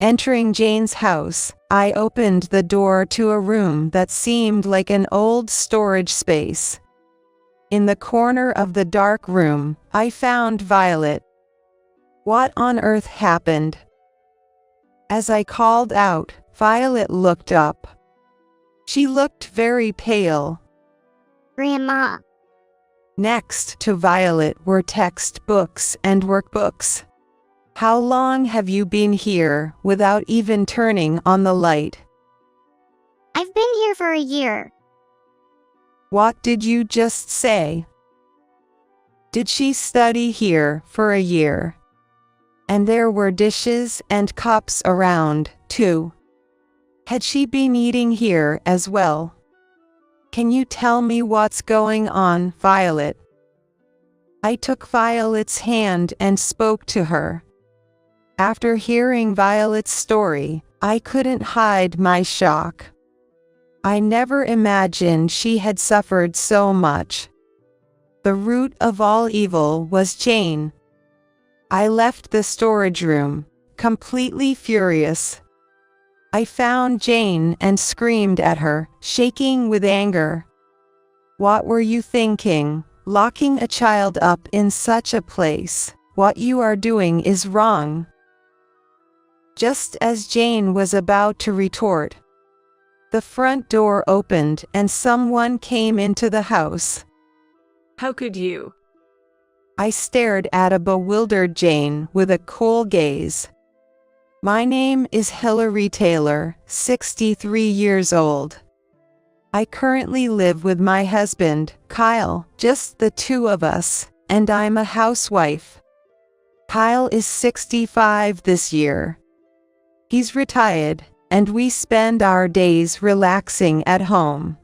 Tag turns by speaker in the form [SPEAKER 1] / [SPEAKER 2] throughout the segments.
[SPEAKER 1] Entering Jane's house, I opened the door to a room that seemed like an old storage space. In the corner of the dark room, I found Violet. What on earth happened? As I called out, Violet looked up. She looked very pale.
[SPEAKER 2] Grandma.
[SPEAKER 1] Next to Violet were textbooks and workbooks. How long have you been here without even turning on the light?
[SPEAKER 2] I've been here for a year.
[SPEAKER 1] What did you just say? Did she study here for a year? And there were dishes and cups around, too. Had she been eating here as well? Can you tell me what's going on, Violet? I took Violet's hand and spoke to her. After hearing Violet's story, I couldn't hide my shock. I never imagined she had suffered so much. The root of all evil was Jane. I left the storage room, completely furious. I found Jane and screamed at her, shaking with anger. What were you thinking, locking a child up in such a place? What you are doing is wrong. Just as Jane was about to retort, the front door opened and someone came into the house.
[SPEAKER 3] How could you?
[SPEAKER 1] I stared at a bewildered Jane with a cool gaze. My name is Hilary Taylor, 63 years old. I currently live with my husband, Kyle, just the two of us, and I'm a housewife. Kyle is 65 this year. He's retired, and we spend our days relaxing at home.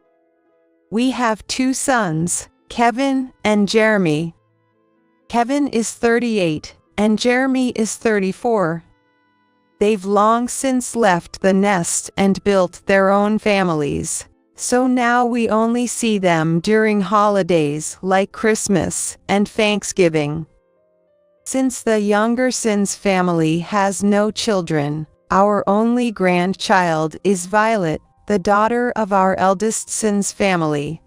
[SPEAKER 1] We have two sons, Kevin and Jeremy. Kevin is 38, and Jeremy is 34. They've long since left the nest and built their own families, so now we only see them during holidays like Christmas and Thanksgiving. Since the younger son's family has no children, our only grandchild is Violet, the daughter of our eldest son's family.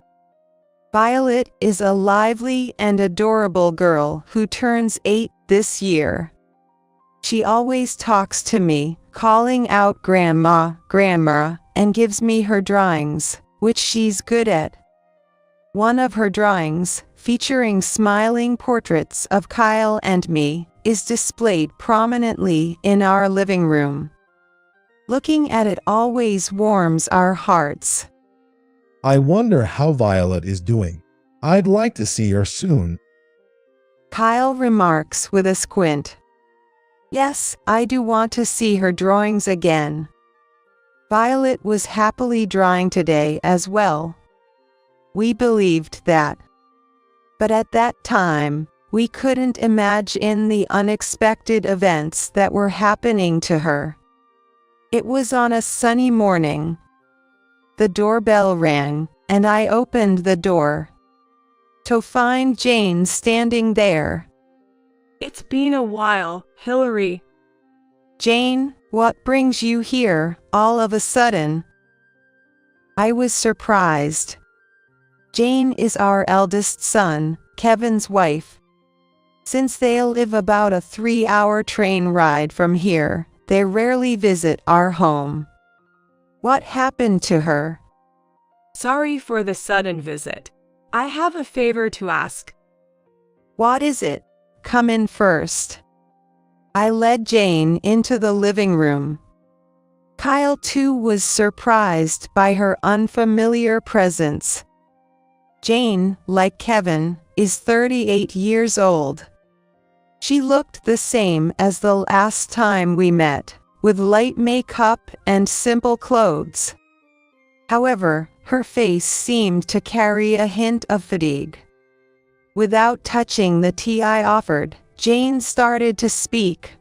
[SPEAKER 1] Violet is a lively and adorable girl who turns 8 this year. She always talks to me, calling out Grandma, Grandma, and gives me her drawings, which she's good at. One of her drawings, featuring smiling portraits of Kyle and me, is displayed prominently in our living room. Looking at it always warms our hearts.
[SPEAKER 4] I wonder how Violet is doing. I'd like to see her soon.
[SPEAKER 1] Kyle remarks with a squint. Yes, I do want to see her drawings again. Violet was happily drawing today as well. We believed that. But at that time, we couldn't imagine the unexpected events that were happening to her. It was on a sunny morning. The doorbell rang, and I opened the door to find Jane standing there.
[SPEAKER 3] It's been a while, Hilary.
[SPEAKER 1] Jane, what brings you here, all of a sudden? I was surprised. Jane is our eldest son, Kevin's wife. Since they live about a 3-hour train ride from here, they rarely visit our home. What happened to her?
[SPEAKER 3] Sorry for the sudden visit. I have a favor to ask.
[SPEAKER 1] What is it? Come in first. I led Jane into the living room. Kyle too was surprised by her unfamiliar presence. Jane, like Kevin, is 38 years old. She looked the same as the last time we met, with light makeup and simple clothes. However, her face seemed to carry a hint of fatigue. Without touching the tea I offered, Jane started to speak.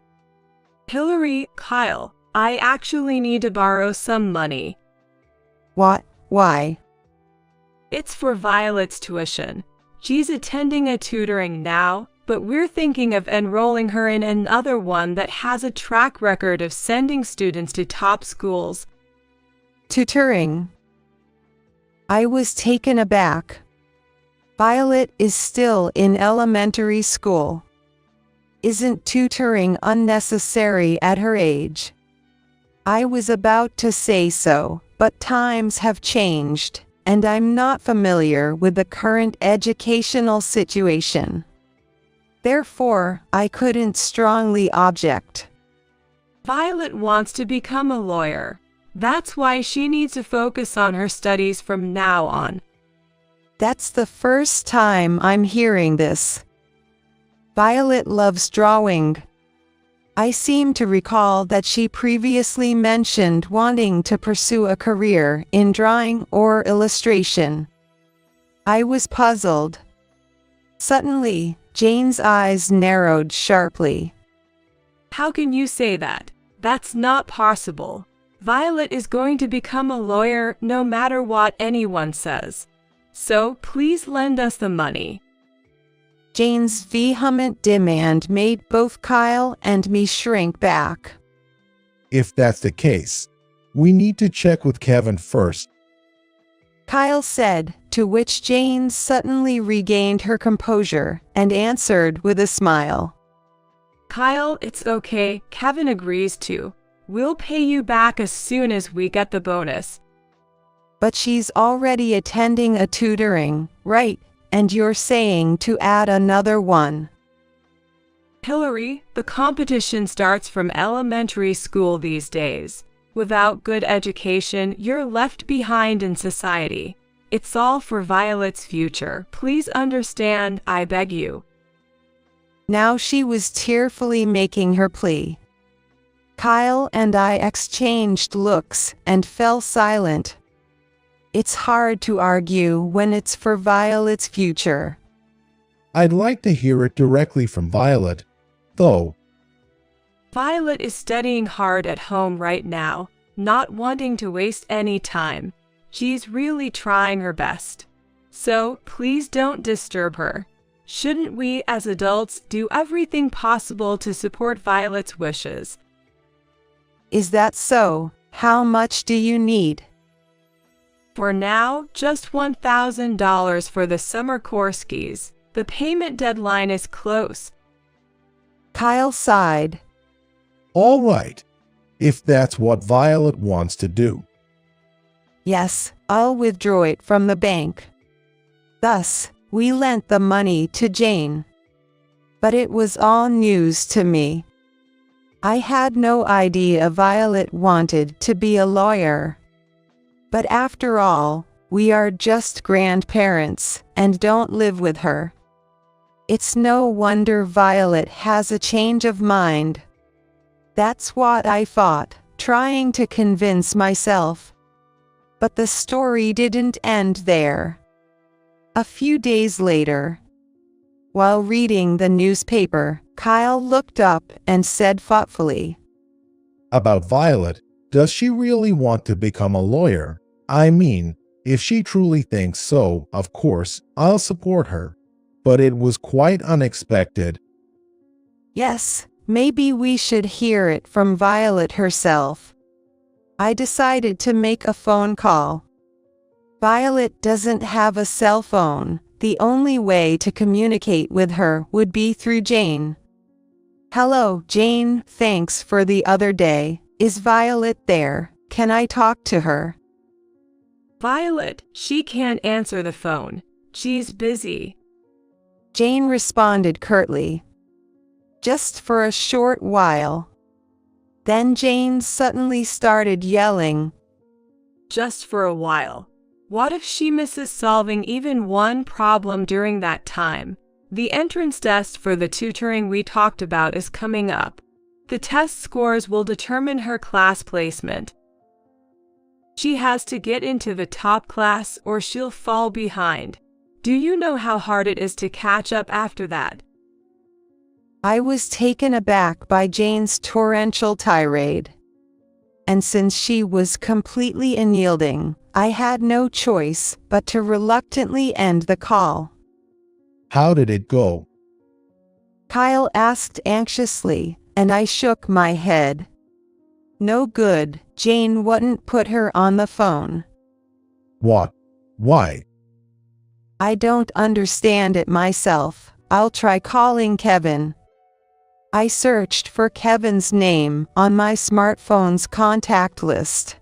[SPEAKER 3] Hilary, Kyle, I actually need to borrow some money.
[SPEAKER 1] What? Why?
[SPEAKER 3] It's for Violet's tuition. She's attending a tutoring now, but we're thinking of enrolling her in another one that has a track record of sending students to top schools.
[SPEAKER 1] Tutoring. I was taken aback. Violet is still in elementary school. Isn't tutoring unnecessary at her age? I was about to say so, but times have changed, and I'm not familiar with the current educational situation. Therefore, I couldn't strongly object.
[SPEAKER 3] Violet wants to become a lawyer. That's why she needs to focus on her studies from now on.
[SPEAKER 1] That's the first time I'm hearing this. Violet loves drawing. I seem to recall that she previously mentioned wanting to pursue a career in drawing or illustration. I was puzzled. Suddenly, Jane's eyes narrowed sharply.
[SPEAKER 3] How can you say that? That's not possible. Violet is going to become a lawyer no matter what anyone says. So please lend us the money.
[SPEAKER 1] Jane's vehement demand made both Kyle and me shrink back.
[SPEAKER 4] If that's the case, we need to check with Kevin first.
[SPEAKER 1] Kyle said, to which Jane suddenly regained her composure and answered with a smile.
[SPEAKER 3] Kyle, it's okay. Kevin agrees to. We'll pay you back as soon as we get the bonus.
[SPEAKER 1] But she's already attending a tutoring, right? And you're saying to add another one.
[SPEAKER 3] Hillary, the competition starts from elementary school these days. Without good education, you're left behind in society. It's all for Violet's future. Please understand, I beg you.
[SPEAKER 1] Now she was tearfully making her plea. Kyle and I exchanged looks and fell silent. It's hard to argue when it's for Violet's future.
[SPEAKER 4] I'd like to hear it directly from Violet, though.
[SPEAKER 3] Violet is studying hard at home right now, not wanting to waste any time. She's really trying her best. So, please don't disturb her. Shouldn't we as adults do everything possible to support Violet's wishes?
[SPEAKER 1] Is that so? How much do you need?
[SPEAKER 3] For now, just $1,000 for the summer courses. The payment deadline is close.
[SPEAKER 1] Kyle sighed.
[SPEAKER 4] All right, if that's what Violet wants to do.
[SPEAKER 1] Yes, I'll withdraw it from the bank. Thus, we lent the money to Jane. But it was all news to me. I had no idea Violet wanted to be a lawyer. But after all, we are just grandparents and don't live with her. It's no wonder Violet has a change of mind. That's what I thought, trying to convince myself. But the story didn't end there. A few days later, while reading the newspaper, Kyle looked up and said thoughtfully,
[SPEAKER 4] About Violet, does she really want to become a lawyer? I mean, if she truly thinks so, of course, I'll support her. But it was quite unexpected.
[SPEAKER 1] Yes, maybe we should hear it from Violet herself. I decided to make a phone call. Violet doesn't have a cell phone. The only way to communicate with her would be through Jane. Hello, Jane, thanks for the other day. Is Violet there? Can I talk to her?
[SPEAKER 3] Violet, she can't answer the phone. She's busy.
[SPEAKER 1] Jane responded curtly. Just for a short while. Then Jane suddenly started yelling.
[SPEAKER 3] Just for a while. What if she misses solving even one problem during that time? The entrance test for the tutoring we talked about is coming up. The test scores will determine her class placement. She has to get into the top class or she'll fall behind. Do you know how hard it is to catch up after that?
[SPEAKER 1] I was taken aback by Jane's torrential tirade. And since she was completely unyielding, I had no choice but to reluctantly end the call.
[SPEAKER 4] How did it go?
[SPEAKER 1] Kyle asked anxiously, and I shook my head. No good, Jane wouldn't put her on the phone.
[SPEAKER 4] What? Why?
[SPEAKER 1] I don't understand it myself. I'll try calling Kevin. I searched for Kevin's name on my smartphone's contact list.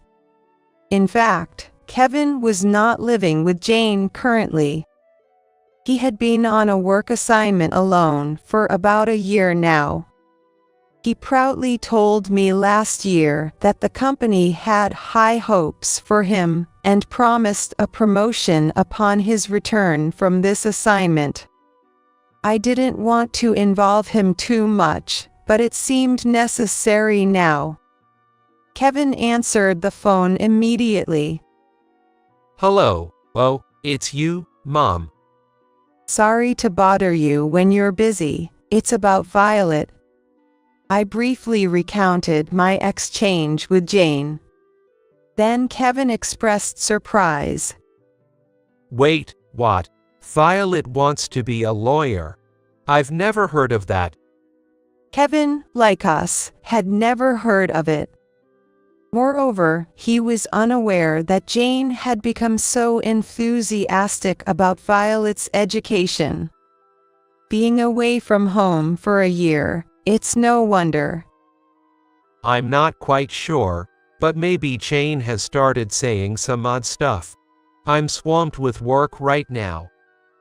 [SPEAKER 1] In fact, Kevin was not living with Jane currently. He had been on a work assignment alone for about a year now. He proudly told me last year that the company had high hopes for him and promised a promotion upon his return from this assignment. I didn't want to involve him too much, but it seemed necessary now. Kevin answered the phone immediately.
[SPEAKER 5] Hello, oh, it's you, Mom.
[SPEAKER 1] Sorry to bother you when you're busy. It's about Violet. I briefly recounted my exchange with Jane. Then Kevin expressed surprise.
[SPEAKER 5] Wait, what? Violet wants to be a lawyer. I've never heard of that.
[SPEAKER 1] Kevin, like us, had never heard of it. Moreover, he was unaware that Jane had become so enthusiastic about Violet's education. Being away from home for a year, it's no wonder.
[SPEAKER 5] I'm not quite sure, but maybe Jane has started saying some odd stuff. I'm swamped with work right now.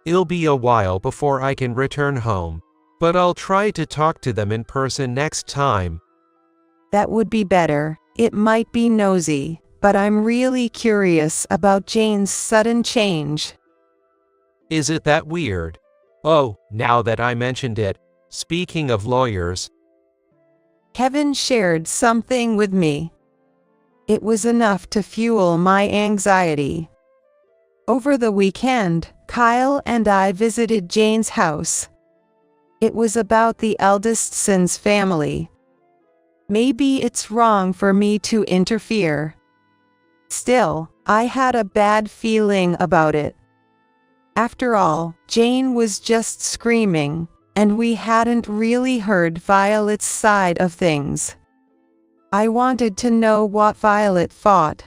[SPEAKER 5] It'll be a while before I can return home, but I'll try to talk to them in person next time.
[SPEAKER 1] That would be better. It might be nosy, but I'm really curious about Jane's sudden change.
[SPEAKER 5] Is it that weird? Oh, now that I mentioned it, speaking of lawyers.
[SPEAKER 1] Kevin shared something with me. It was enough to fuel my anxiety. Over the weekend, Kyle and I visited Jane's house. It was about the eldest son's family. Maybe it's wrong for me to interfere. Still, I had a bad feeling about it. After all, Jane was just screaming, and we hadn't really heard Violet's side of things. I wanted to know what Violet thought.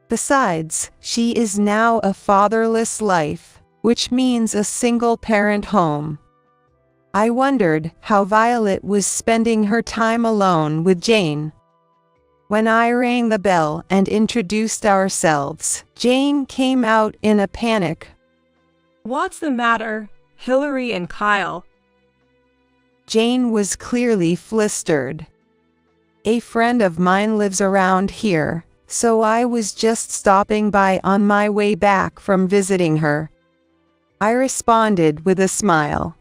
[SPEAKER 1] Besides, she is now a fatherless life, which means a single-parent home. I wondered how Violet was spending her time alone with Jane. When I rang the bell and introduced ourselves, Jane came out in a panic.
[SPEAKER 3] What's the matter, Hillary and Kyle?
[SPEAKER 1] Jane was clearly flustered. A friend of mine lives around here, so I was just stopping by on my way back from visiting her. I responded with a smile.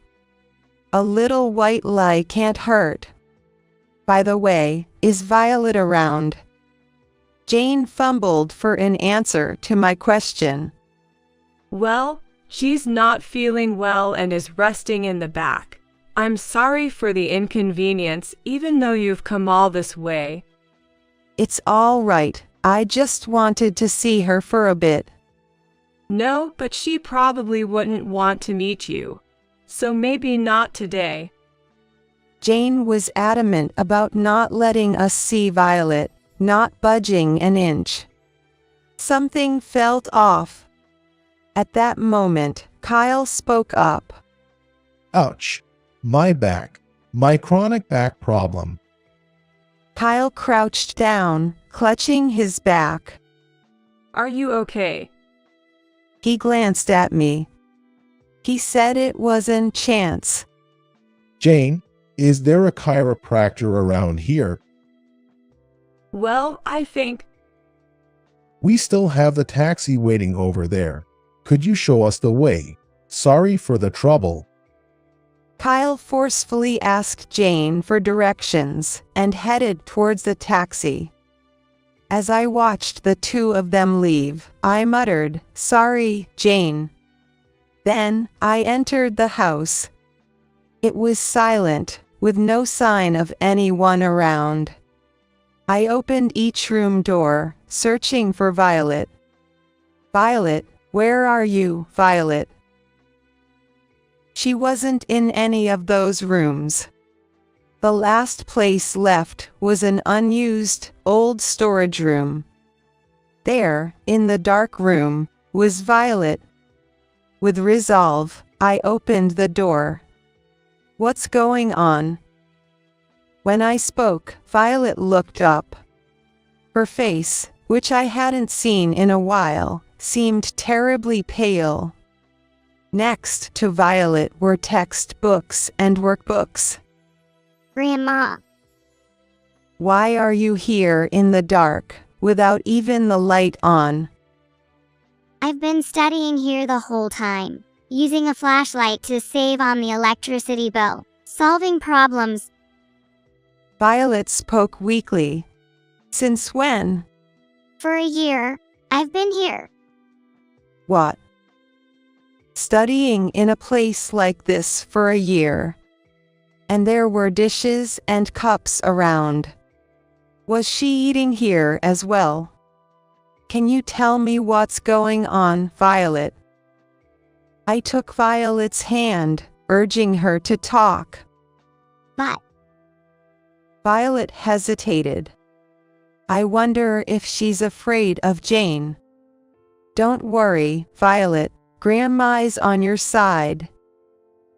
[SPEAKER 1] A little white lie can't hurt. By the way, is Violet around? Jane fumbled for an answer to my question.
[SPEAKER 3] Well, she's not feeling well and is resting in the back. I'm sorry for the inconvenience, even though you've come all this way.
[SPEAKER 1] It's all right. I just wanted to see her for a bit.
[SPEAKER 3] No, but she probably wouldn't want to meet you. So maybe not today.
[SPEAKER 1] Jane was adamant about not letting us see Violet, not budging an inch. Something felt off. At that moment, Kyle spoke up.
[SPEAKER 4] Ouch. My back. My chronic back problem.
[SPEAKER 1] Kyle crouched down, clutching his back.
[SPEAKER 3] Are you okay?
[SPEAKER 1] He glanced at me. He said it wasn't chance.
[SPEAKER 4] Jane, is there a chiropractor around here?
[SPEAKER 3] Well, I think.
[SPEAKER 4] We still have the taxi waiting over there. Could you show us the way? Sorry for the trouble.
[SPEAKER 1] Kyle forcefully asked Jane for directions and headed towards the taxi. As I watched the two of them leave, I muttered, "Sorry, Jane." Then, I entered the house. It was silent, with no sign of anyone around. I opened each room door, searching for Violet. "Violet, where are you, Violet?" She wasn't in any of those rooms. The last place left was an unused, old storage room. There, in the dark room, was Violet. With resolve, I opened the door. "What's going on?" When I spoke, Violet looked up. Her face, which I hadn't seen in a while, seemed terribly pale. Next to Violet were textbooks and workbooks.
[SPEAKER 2] Grandma,
[SPEAKER 1] "Why are you here in the dark, without even the light on?"
[SPEAKER 2] I've been studying here the whole time, using a flashlight to save on the electricity bill, solving problems.
[SPEAKER 1] Violet spoke weakly. "Since when?"
[SPEAKER 2] For a year, I've been here.
[SPEAKER 1] "What? Studying in a place like this for a year? And there were dishes and cups around. Was she eating here as well? Can you tell me what's going on, Violet?" I took Violet's hand, urging her to talk.
[SPEAKER 2] But
[SPEAKER 1] Violet hesitated. "I wonder if she's afraid of Jane." "Don't worry, Violet, Grandma's on your side."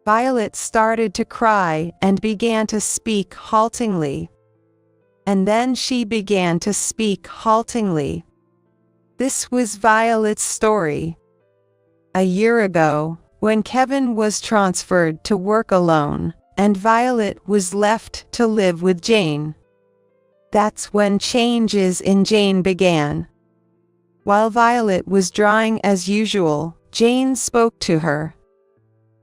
[SPEAKER 1] Violet started to cry and began to speak haltingly. And then she began to speak haltingly. This was Violet's story. A year ago, when Kevin was transferred to work alone, and Violet was left to live with Jane. That's when changes in Jane began. While Violet was drawing as usual, Jane spoke to her.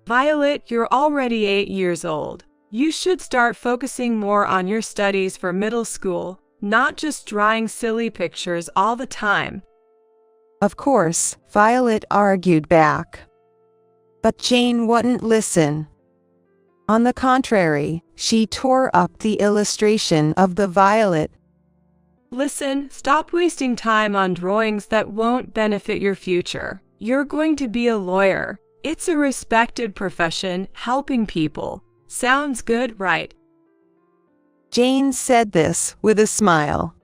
[SPEAKER 3] Violet, you're already 8 years old. You should start focusing more on your studies for middle school, not just drawing silly pictures all the time.
[SPEAKER 1] Of course, Violet argued back. But Jane wouldn't listen. On the contrary, she tore up the illustration of the violet.
[SPEAKER 3] Listen, stop wasting time on drawings that won't benefit your future. You're going to be a lawyer. It's a respected profession, helping people. Sounds good, right?
[SPEAKER 1] Jane said this with a smile.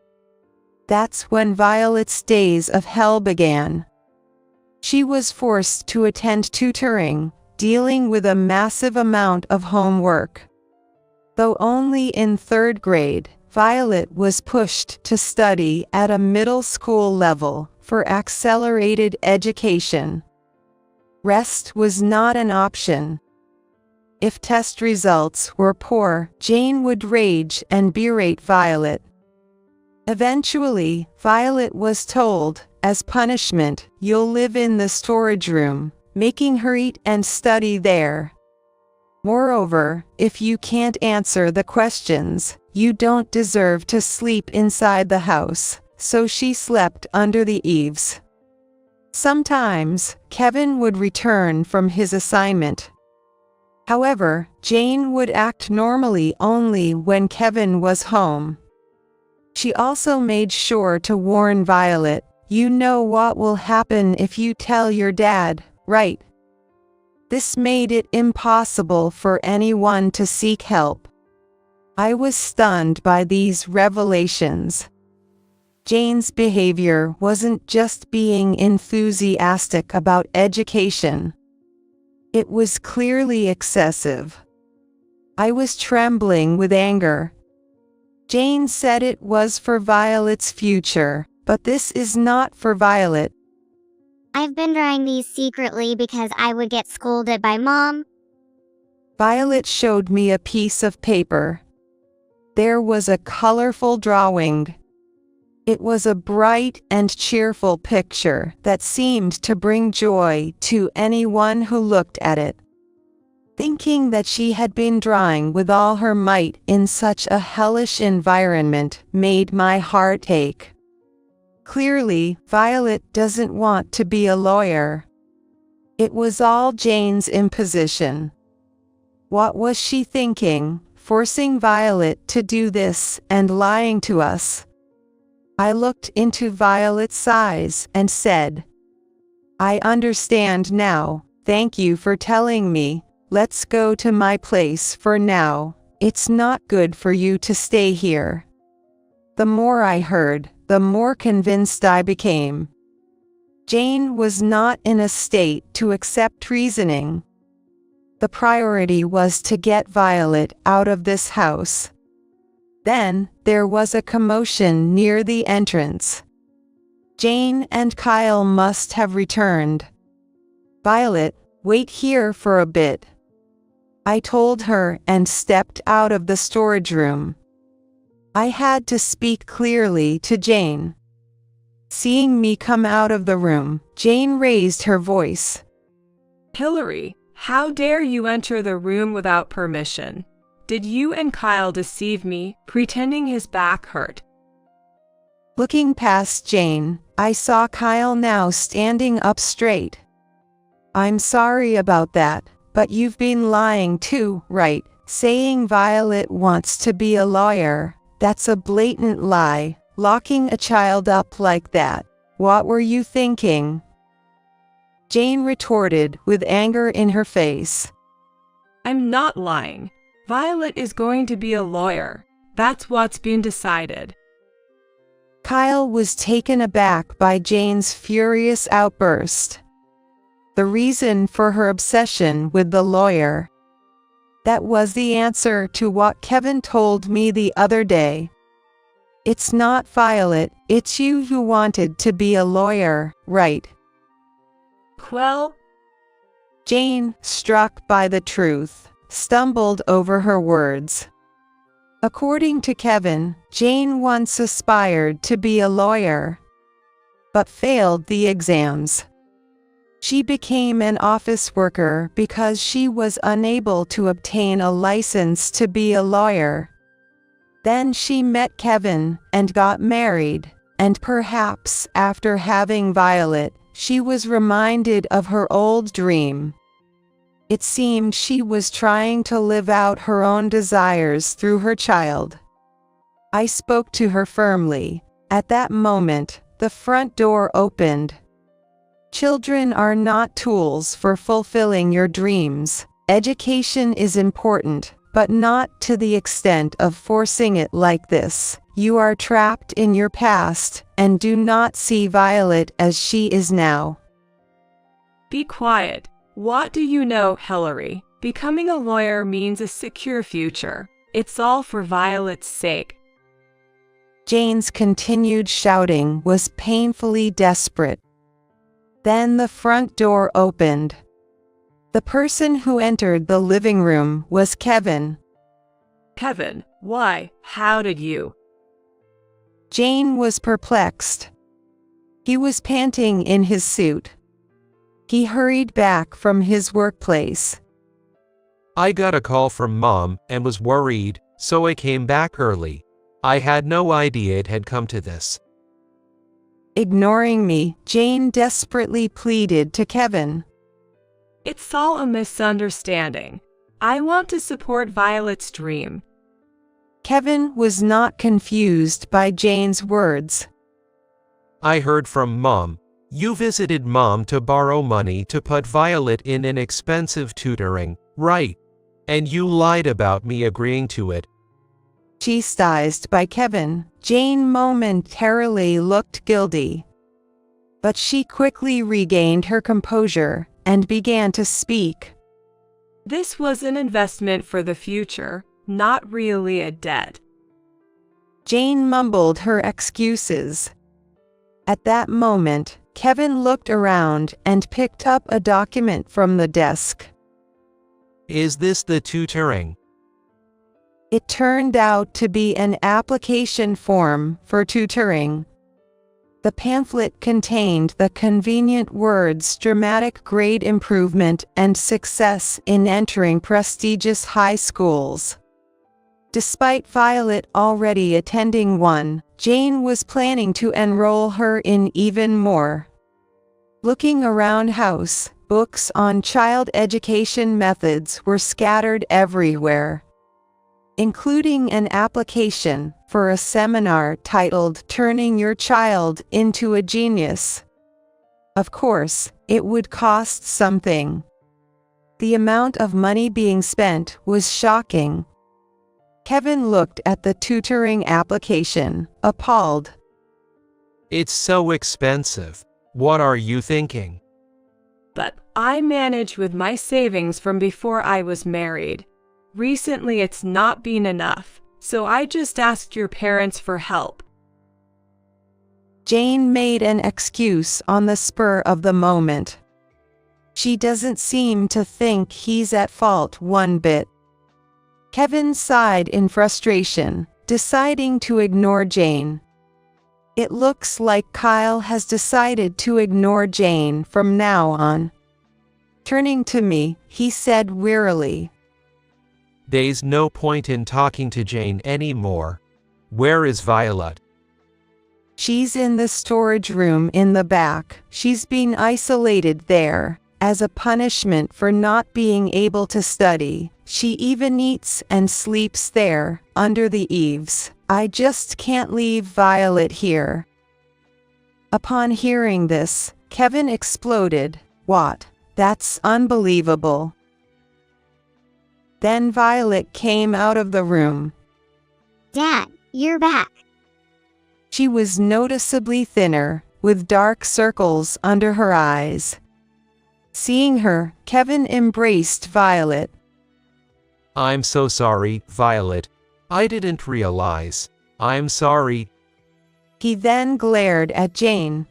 [SPEAKER 1] That's when Violet's days of hell began. She was forced to attend tutoring, dealing with a massive amount of homework. Though only in 3rd grade, Violet was pushed to study at a middle school level for accelerated education. Rest was not an option. If test results were poor, Jane would rage and berate Violet. Eventually, Violet was told, as punishment, you'll live in the storage room, making her eat and study there. Moreover, if you can't answer the questions, you don't deserve to sleep inside the house, so she slept under the eaves. Sometimes, Kevin would return from his assignment. However, Jane would act normally only when Kevin was home. She also made sure to warn Violet, you know what will happen if you tell your dad, right? This made it impossible for anyone to seek help. I was stunned by these revelations. Jane's behavior wasn't just being enthusiastic about education. It was clearly excessive. I was trembling with anger. Jane said it was for Violet's future, but this is not for Violet.
[SPEAKER 2] I've been drawing these secretly because I would get scolded by Mom.
[SPEAKER 1] Violet showed me a piece of paper. There was a colorful drawing. It was a bright and cheerful picture that seemed to bring joy to anyone who looked at it. Thinking that she had been drawing with all her might in such a hellish environment made my heart ache. Clearly, Violet doesn't want to be a lawyer. It was all Jane's imposition. What was she thinking, forcing Violet to do this and lying to us? I looked into Violet's eyes and said, I understand now, thank you for telling me. let's go to my place for now. It's not good for you to stay here." The more I heard, the more convinced I became. Jane was not in a state to accept reasoning. The priority was to get Violet out of this house. Then, there was a commotion near the entrance. Jane and Kyle must have returned. "Violet, wait here for a bit," I told her and stepped out of the storage room. I had to speak clearly to Jane. Seeing me come out of the room, Jane raised her voice.
[SPEAKER 3] "Hillary, how dare you enter the room without permission? Did you and Kyle deceive me, pretending his back hurt?"
[SPEAKER 1] Looking past Jane, I saw Kyle now standing up straight. "I'm sorry about that, but you've been lying too, right? Saying Violet wants to be a lawyer, that's a blatant lie. Locking a child up like that. What were you thinking?" Jane retorted with anger in her face.
[SPEAKER 3] "I'm not lying. Violet is going to be a lawyer. That's what's been decided."
[SPEAKER 1] Kyle was taken aback by Jane's furious outburst. The reason for her obsession with the lawyer. That was the answer to what Kevin told me the other day. "It's not Violet, it's you who wanted to be a lawyer, right?"
[SPEAKER 3] Well,
[SPEAKER 1] Jane, struck by the truth, stumbled over her words. According to Kevin, Jane once aspired to be a lawyer, but failed the exams. She became an office worker because she was unable to obtain a license to be a lawyer. Then she met Kevin and got married, and perhaps after having Violet, she was reminded of her old dream. It seemed she was trying to live out her own desires through her child. I spoke to her firmly. At that moment, the front door opened. Children are not tools for fulfilling your dreams. Education is important, but not to the extent of forcing it like this. You are trapped in your past, and do not see Violet as she is now.
[SPEAKER 3] be quiet. What do you know, Hillary? Becoming a lawyer means a secure future. It's all for Violet's sake.
[SPEAKER 1] Jane's continued shouting was painfully desperate. Then the front door opened. The person who entered the living room was Kevin.
[SPEAKER 3] Kevin, why? How did you?
[SPEAKER 1] Jane was perplexed. He was panting in his suit. He hurried back from his workplace.
[SPEAKER 5] I got a call from Mom and was worried, so I came back early. I had no idea it had come to this.
[SPEAKER 1] Ignoring me, Jane desperately pleaded to Kevin.
[SPEAKER 3] It's all a misunderstanding. I want to support Violet's dream.
[SPEAKER 1] Kevin was not confused by Jane's words.
[SPEAKER 5] I heard from Mom. You visited Mom to borrow money to put Violet in an expensive tutoring, right? And you lied about me agreeing to it.
[SPEAKER 1] Chastised by Kevin, Jane momentarily looked guilty. But she quickly regained her composure and began to speak.
[SPEAKER 3] This was an investment for the future, not really a debt.
[SPEAKER 1] Jane mumbled her excuses. At that moment, Kevin looked around and picked up a document from the desk.
[SPEAKER 5] Is this the tutoring?
[SPEAKER 1] It turned out to be an application form for tutoring. The pamphlet contained the convenient words dramatic grade improvement and success in entering prestigious high schools. Despite Violet already attending one, Jane was planning to enroll her in even more. Looking around house, books on child education methods were scattered everywhere, including an application for a seminar titled Turning Your Child into a Genius. Of course, it would cost something. the amount of money being spent was shocking. Kevin looked at the tutoring application, appalled.
[SPEAKER 5] It's so expensive. What are you thinking?
[SPEAKER 3] But I managed with my savings from before I was married. Recently it's not been enough, so I just asked your parents for help.
[SPEAKER 1] Jane made an excuse on the spur of the moment. She doesn't seem to think he's at fault one bit. Kevin sighed in frustration, deciding to ignore Jane. It looks like Kyle has decided to ignore Jane from now on. Turning to me, he said wearily,
[SPEAKER 5] There's no point in talking to Jane anymore. Where is Violet?
[SPEAKER 1] She's in the storage room in the back. She's been isolated there, as a punishment for not being able to study. She even eats and sleeps there, under the eaves. I just can't leave Violet here. Upon hearing this, Kevin exploded. What? That's unbelievable. Then Violet came out of the room.
[SPEAKER 2] Dad, you're back.
[SPEAKER 1] She was noticeably thinner, with dark circles under her eyes. Seeing her, Kevin embraced Violet.
[SPEAKER 5] I'm so sorry, Violet. I didn't realize. I'm sorry.
[SPEAKER 1] He then glared at Jane.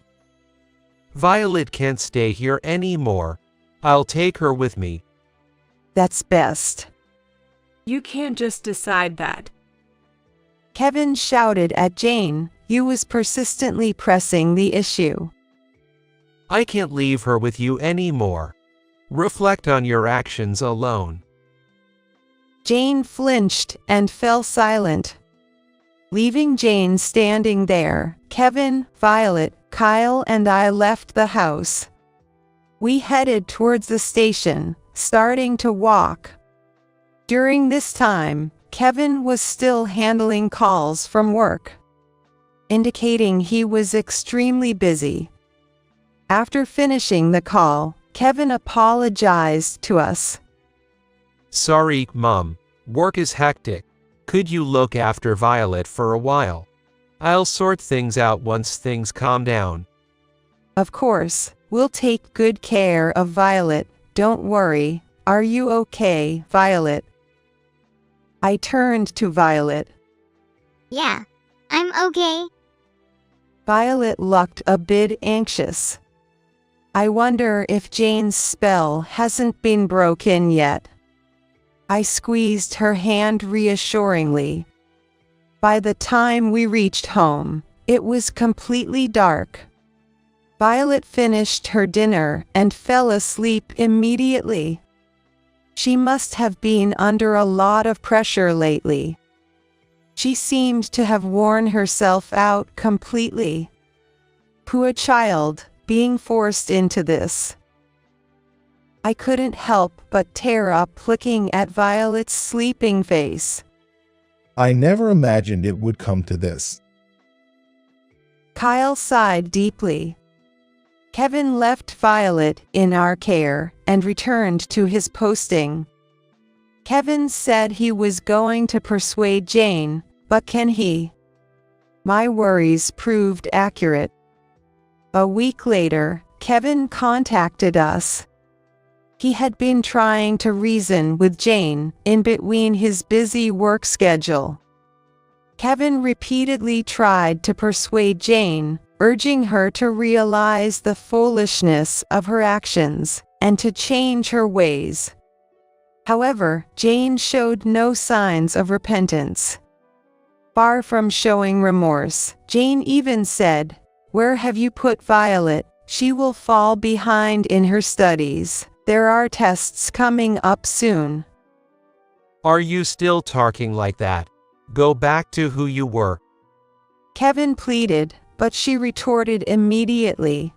[SPEAKER 5] Violet can't stay here anymore. I'll take her with me.
[SPEAKER 1] That's best.
[SPEAKER 3] You can't just decide that.
[SPEAKER 1] Kevin shouted at Jane, who was persistently pressing the issue.
[SPEAKER 5] I can't leave her with you anymore. Reflect on your actions alone.
[SPEAKER 1] Jane flinched and fell silent. Leaving Jane standing there, Kevin, Violet, Kyle, and I left the house. We headed towards the station, starting to walk. During this time, Kevin was still handling calls from work, indicating he was extremely busy. After finishing the call, Kevin apologized to us.
[SPEAKER 5] Sorry, Mom. Work is hectic. Could you look after Violet for a while? I'll sort things out once things calm down.
[SPEAKER 1] Of course, we'll take good care of Violet, don't worry. Are you okay, Violet? I turned to Violet.
[SPEAKER 2] Yeah, I'm okay.
[SPEAKER 1] Violet looked a bit anxious. I wonder if Jane's spell hasn't been broken yet. I squeezed her hand reassuringly. By the time we reached home, it was completely dark. Violet finished her dinner and fell asleep immediately. She must have been under a lot of pressure lately. She seemed to have worn herself out completely. Poor child, being forced into this. I couldn't help but tear up looking at Violet's sleeping face.
[SPEAKER 4] I never imagined it would come to this.
[SPEAKER 1] Kyle sighed deeply. Kevin left Violet in our care and returned to his posting. Kevin said he was going to persuade Jane, but can he? My worries proved accurate. A week later, Kevin contacted us. He had been trying to reason with Jane in between his busy work schedule. Kevin repeatedly tried to persuade Jane, urging her to realize the foolishness of her actions and to change her ways. However, Jane showed no signs of repentance. Far from showing remorse, Jane even said, "Where have you put Violet? She will fall behind in her studies. There are tests coming up soon."
[SPEAKER 5] Are you still talking like that? Go back to who you were.
[SPEAKER 1] Kevin pleaded, but she retorted immediately.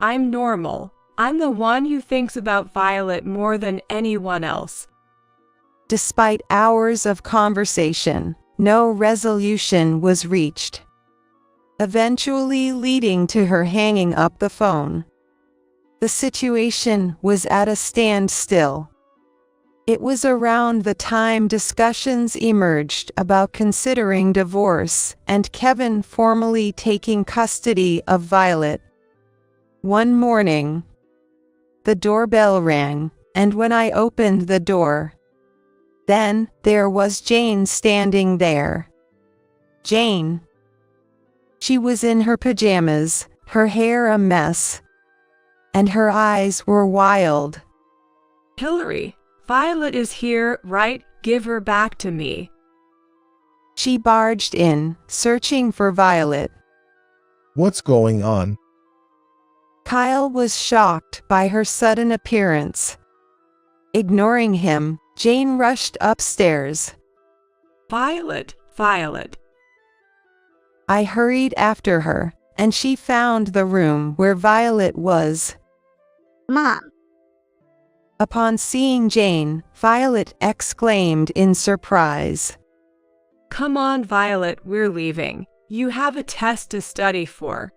[SPEAKER 3] I'm normal. I'm the one who thinks about Violet more than anyone else.
[SPEAKER 1] Despite hours of conversation, no resolution was reached, eventually leading to her hanging up the phone. The situation was at a standstill. It was around the time discussions emerged about considering divorce and Kevin formally taking custody of Violet. One morning, the doorbell rang, and when I opened the door, then there was Jane standing there. Jane. She was in her pajamas, her hair a mess, and her eyes were wild.
[SPEAKER 3] Hillary, Violet is here, right? Give her back to me.
[SPEAKER 1] She barged in, searching for Violet.
[SPEAKER 4] What's going on?
[SPEAKER 1] Kyle was shocked by her sudden appearance. Ignoring him, Jane rushed upstairs.
[SPEAKER 3] Violet, Violet.
[SPEAKER 1] I hurried after her, and she found the room where Violet was.
[SPEAKER 2] Mom.
[SPEAKER 1] Upon seeing Jane, Violet exclaimed in surprise.
[SPEAKER 3] Come on, Violet, we're leaving. You have a test to study for.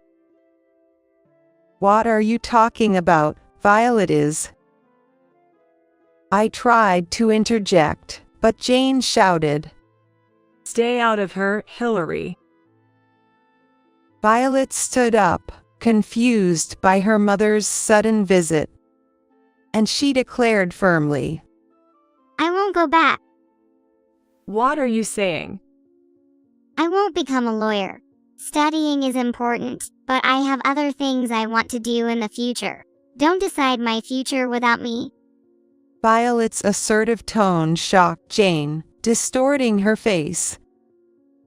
[SPEAKER 1] What are you talking about? Violet is. I tried to interject, but Jane shouted.
[SPEAKER 3] Stay out of her, Hillary.
[SPEAKER 1] Violet stood up, confused by her mother's sudden visit. And she declared firmly,
[SPEAKER 2] I won't go back.
[SPEAKER 3] What are you saying?
[SPEAKER 2] I won't become a lawyer. Studying is important, but I have other things I want to do in the future. Don't decide my future without me.
[SPEAKER 1] Violet's assertive tone shocked Jane, distorting her face.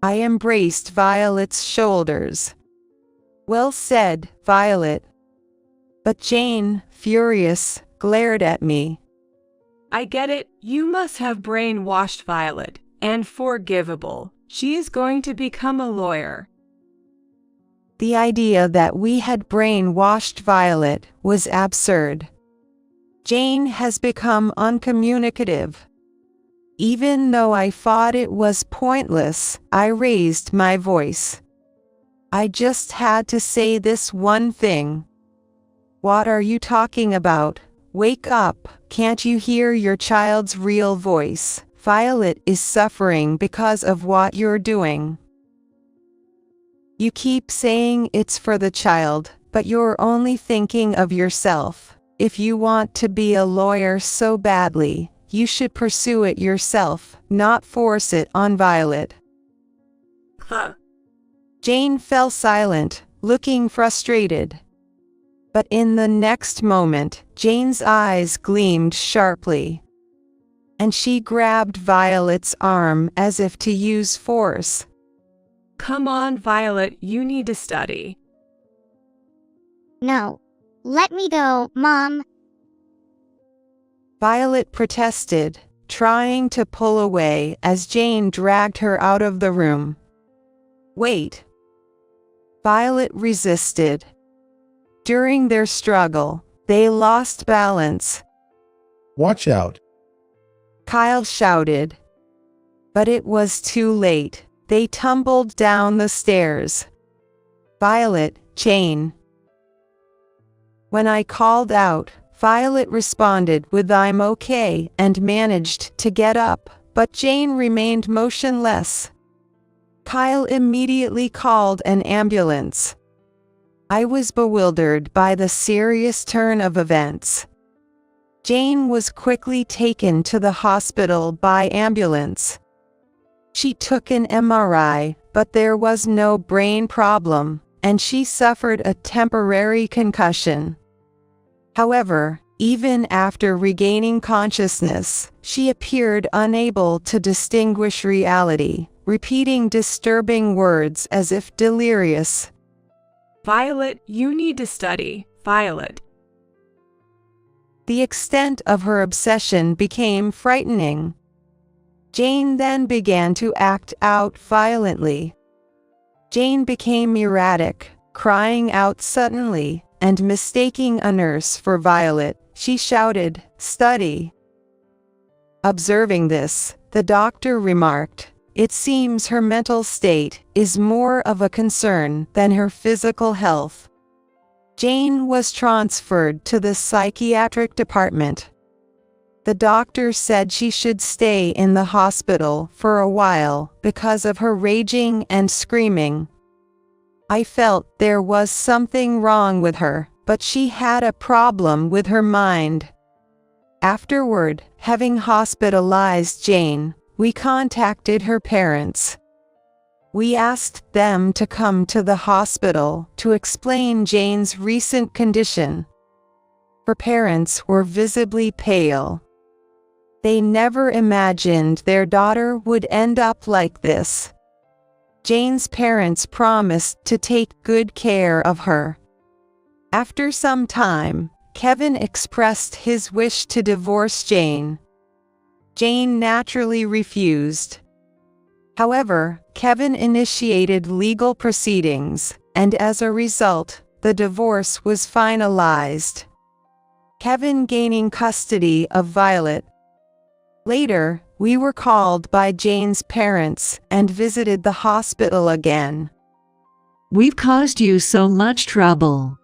[SPEAKER 1] I embraced Violet's shoulders. Well said, Violet. But Jane, furious, glared at me.
[SPEAKER 3] I get it, you must have brainwashed Violet, and forgivable. She is going to become a lawyer.
[SPEAKER 1] The idea that we had brainwashed Violet was absurd. Jane has become uncommunicative. Even though I thought it was pointless, I raised my voice. I just had to say this one thing. What are you talking about? Wake up, can't you hear your child's real voice? Violet is suffering because of what you're doing. You keep saying it's for the child, but you're only thinking of yourself. If you want to be a lawyer so badly, you should pursue it yourself, not force it on Violet.
[SPEAKER 3] Huh.
[SPEAKER 1] Jane fell silent, looking frustrated. But in the next moment, Jane's eyes gleamed sharply. And she grabbed Violet's arm as if to use force.
[SPEAKER 3] Come on, Violet, you need to study.
[SPEAKER 2] No. Let me go, Mom.
[SPEAKER 1] Violet protested, trying to pull away as Jane dragged her out of the room. Wait. Violet resisted. During their struggle, they lost balance.
[SPEAKER 4] Watch out.
[SPEAKER 1] Kyle shouted. But it was too late. They tumbled down the stairs. Violet, Jane. When I called out, Violet responded with I'm okay and managed to get up, but Jane remained motionless. Kyle immediately called an ambulance. I was bewildered by the serious turn of events. Jane was quickly taken to the hospital by ambulance. She took an MRI, but there was no brain problem, and she suffered a temporary concussion. However, even after regaining consciousness, she appeared unable to distinguish reality, repeating disturbing words as if delirious.
[SPEAKER 3] Violet, you need to study, Violet.
[SPEAKER 1] The extent of her obsession became frightening. Jane then began to act out violently. Jane became erratic, crying out suddenly, and mistaking a nurse for Violet. She shouted, "Study!" Observing this, the doctor remarked, "It seems her mental state is more of a concern than her physical health." Jane was transferred to the psychiatric department. The doctor said she should stay in the hospital for a while because of her raging and screaming. I felt there was something wrong with her, but she had a problem with her mind. Afterward, having hospitalized Jane, we contacted her parents. We asked them to come to the hospital to explain Jane's recent condition. Her parents were visibly pale. They never imagined their daughter would end up like this. Jane's parents promised to take good care of her. After some time, Kevin expressed his wish to divorce Jane. Jane naturally refused. However, Kevin initiated legal proceedings, and as a result, the divorce was finalized. Kevin gaining custody of Violet. Later, we were called by Jane's parents and visited the hospital again.
[SPEAKER 6] We've caused you so much trouble.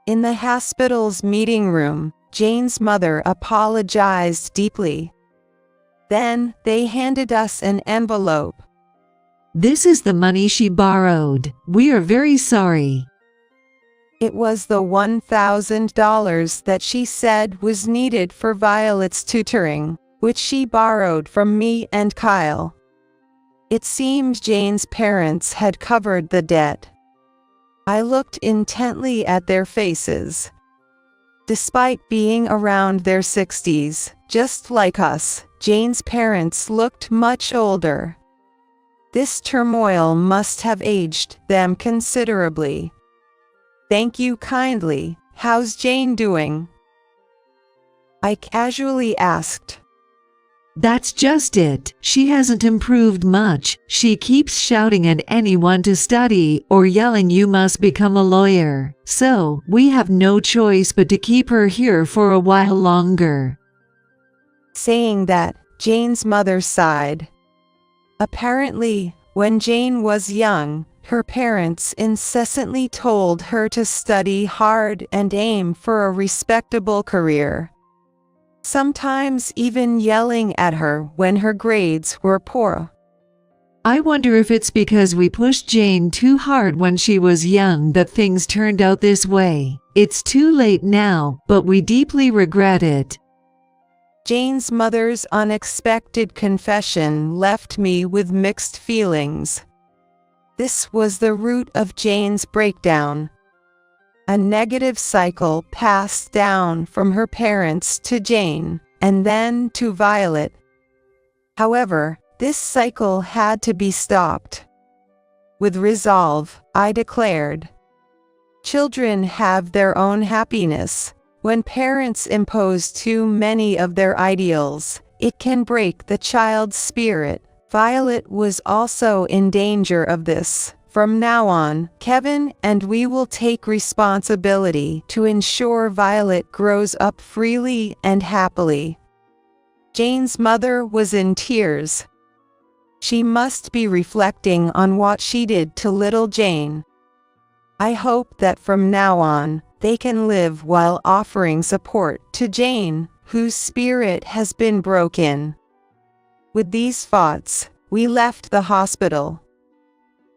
[SPEAKER 1] In the hospital's meeting room, Jane's mother apologized deeply. Then, they handed us an envelope.
[SPEAKER 6] This is the money she borrowed. We are very sorry.
[SPEAKER 1] It was the $1,000 that she said was needed for Violet's tutoring, which she borrowed from me and Kyle. It seemed Jane's parents had covered the debt. I looked intently at their faces. Despite being around their 60s, just like us, Jane's parents looked much older. This turmoil must have aged them considerably. Thank you kindly. How's Jane doing? I casually asked.
[SPEAKER 6] That's just it. She hasn't improved much. She keeps shouting at anyone to study or yelling you must become a lawyer. So, we have no choice but to keep her here for a while longer.
[SPEAKER 1] Saying that, Jane's mother sighed. Apparently, when Jane was young, her parents incessantly told her to study hard and aim for a respectable career. Sometimes even yelling at her when her grades were poor.
[SPEAKER 6] I wonder if it's because we pushed Jane too hard when she was young that things turned out this way. It's too late now, but we deeply regret it.
[SPEAKER 1] Jane's mother's unexpected confession left me with mixed feelings. This was the root of Jane's breakdown. A negative cycle passed down from her parents to Jane, and then to Violet. However, this cycle had to be stopped. With resolve, I declared, children have their own happiness. When parents impose too many of their ideals, it can break the child's spirit. Violet was also in danger of this. From now on, Kevin and we will take responsibility to ensure Violet grows up freely and happily. Jane's mother was in tears. She must be reflecting on what she did to little Jane. I hope that from now on, they can live while offering support to Jane, whose spirit has been broken. With these thoughts, we left the hospital.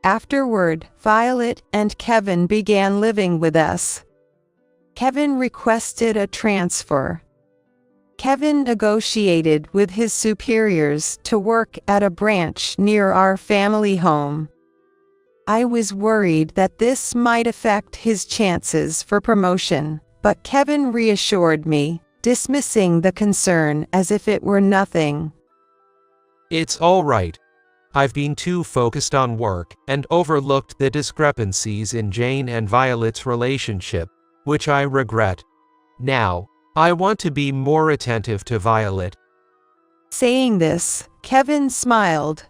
[SPEAKER 1] Afterward, Violet and Kevin began living with us. Kevin requested a transfer. Kevin negotiated with his superiors to work at a branch near our family home. I was worried that this might affect his chances for promotion, but Kevin reassured me, dismissing the concern as if it were nothing.
[SPEAKER 5] It's all right. I've been too focused on work and overlooked the discrepancies in Jane and Violet's relationship, which I regret. Now, I want to be more attentive to Violet.
[SPEAKER 1] Saying this, Kevin smiled.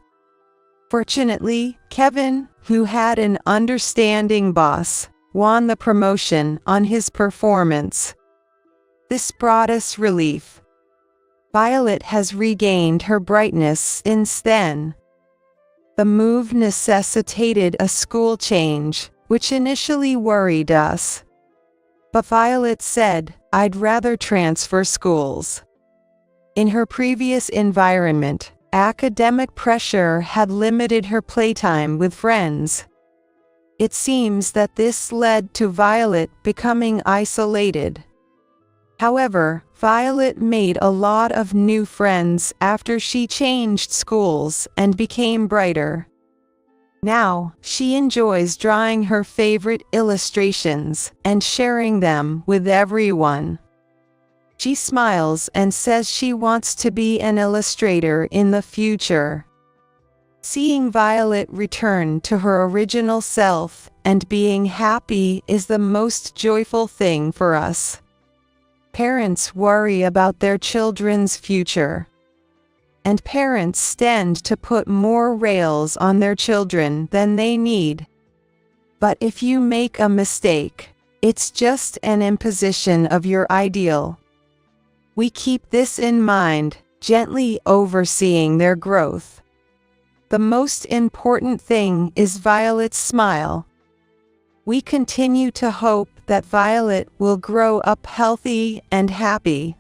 [SPEAKER 1] Fortunately, Kevin, who had an understanding boss, won the promotion on his performance. This brought us relief. Violet has regained her brightness since then. The move necessitated a school change, which initially worried us. But Violet said, "I'd rather transfer schools." In her previous environment, academic pressure had limited her playtime with friends. It seems that this led to Violet becoming isolated. However, Violet made a lot of new friends after she changed schools and became brighter. Now, she enjoys drawing her favorite illustrations and sharing them with everyone. She smiles and says she wants to be an illustrator in the future. Seeing Violet return to her original self and being happy is the most joyful thing for us. Parents worry about their children's future. And parents tend to put more rails on their children than they need. But if you make a mistake, it's just an imposition of your ideal. We keep this in mind, gently overseeing their growth. The most important thing is Violet's smile. We continue to hope that Violet will grow up healthy and happy.